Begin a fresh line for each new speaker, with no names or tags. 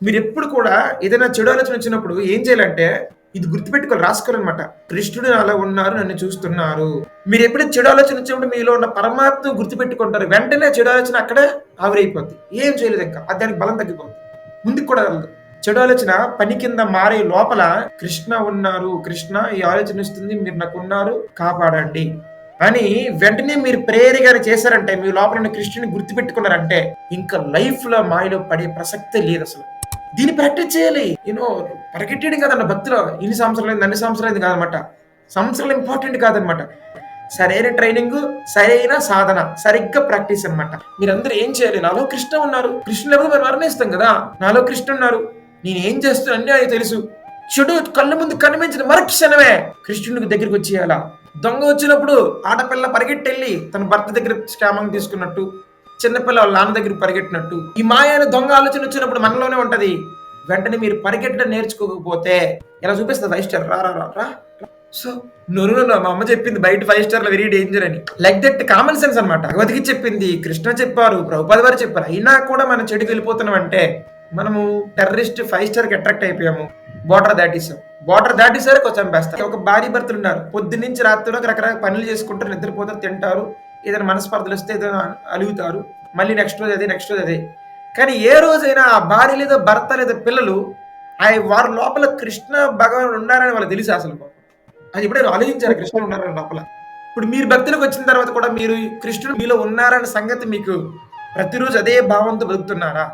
మీరు ఎప్పుడు కూడా ఏదైనా చెడు ఆలోచన వచ్చినప్పుడు ఏం చేయాలంటే ఇది గుర్తుపెట్టుకోవాలి, రాసుకోవాలన్నమాట. కృష్ణుడు అలా ఉన్నారు, నన్ను చూస్తున్నారు. మీరు ఎప్పుడైతే చెడు ఆలోచన వచ్చినప్పుడు మీలో ఉన్న పరమాత్మ గుర్తుపెట్టుకుంటారు, వెంటనే చెడు ఆలోచన అక్కడే ఆవిరైపోద్ది. ఏం చేయలేదు, ఇంకా అది దానికి బలం తగ్గిపోతుంది, ముందుకు కూడా వెళ్ళదు. చెడు ఆలోచన పని కింద మారే లోపల కృష్ణ ఉన్నారు, కృష్ణ ఈ ఆలోచన ఇస్తుంది, మీరు నాకు ఉన్నారు, కాపాడండి అని వెంటనే మీరు ప్రేయర్ గాని చేశారంటే, మీ లోపల ఉన్న కృష్ణుని గుర్తుపెట్టుకున్నారంటే ఇంకా లైఫ్ లో మాయలో పడే ప్రసక్తే లేదు అసలు. దీన్ని ప్రాక్టీస్ చేయాలి. పరిగెట్టేయడం కాదన్న భక్తిలో ఇన్ని సంవత్సరాలు అన్ని సంవత్సరాలు కాదనమాట. సంవత్సరాలు ఇంపార్టెంట్ కాదనమాట. సరైన ట్రైనింగ్, సరైన సాధన, సరిగ్గా ప్రాక్టీస్ అనమాట. మీరందరూ ఏం చేయాలి, నాలో కృష్ణ ఉన్నారు, కృష్ణ ఎవరు మనం వర్ణిస్తాం కదా, నాలో కృష్ణ ఉన్నారు, నేను ఏం చేస్తున్నా అన్నీ అది తెలుసు. చెడు కళ్ళ ముందు కనిపించిన మరుక్షణమే కృష్ణుడికి దగ్గరికి వచ్చేయాలా. దొంగ వచ్చినప్పుడు ఆడపిల్ల పరిగెట్టెళ్ళి తన భర్త దగ్గర క్షేమంగా తీసుకున్నట్టు, చిన్నపిల్ల వాళ్ళ నాన్న దగ్గర పరిగెట్టినట్టు, ఈ మాయ అనే దొంగ ఆలోచన వచ్చినప్పుడు మనలోనే ఉంటది. వెంటనే మీరు పరిగెట్టడం నేర్చుకోకపోతే ఎలా చూపిస్తుంది 5 స్టార్, రా రా రా రా. సో నొరు మా అమ్మ చెప్పింది బయట 5 స్టార్లు వెరీ డేంజర్ అని. లైక్ దట్ కామన్ సెన్స్ అనమాట. భగవద్గీత చెప్పింది, కృష్ణ చెప్పారు, ప్రభుపాద వారు చెప్పారు. అయినా కూడా మనం చెడుకు వెళ్ళిపోతున్నాం అంటే మనము టెర్రరిస్ట్ 5 స్టార్కి అట్రాక్ట్ అయిపోయాము. బార్డర్ దాటేసరికి కొంచెం చంపేస్తారు. ఒక భార్య భర్తలు ఉన్నారు, పొద్దు నుంచి రాత్రి వరకు రకరకాల పనులు చేసుకుంటారు, నిద్రపోతారు, తింటారు, ఏదైనా మనస్పర్ధలు వస్తే ఏదైనా అలుగుతారు, మళ్ళీ నెక్స్ట్ రోజు అదే. కానీ ఏ రోజైనా ఆ భార్య లేదా భర్త లేదా పిల్లలు వారి లోపల కృష్ణ భగవానుడు ఉన్నారని వాళ్ళు తెలుసు అసలు. అది ఇప్పుడే ఆలోచించారు, కృష్ణుడు ఉన్నారని లోపల. ఇప్పుడు మీరు భక్తులకు వచ్చిన తర్వాత కూడా మీరు కృష్ణుడు మీలో ఉన్నారన్న సంగతి మీకు ప్రతిరోజు అదే భావంతో బతుకుతున్నారా?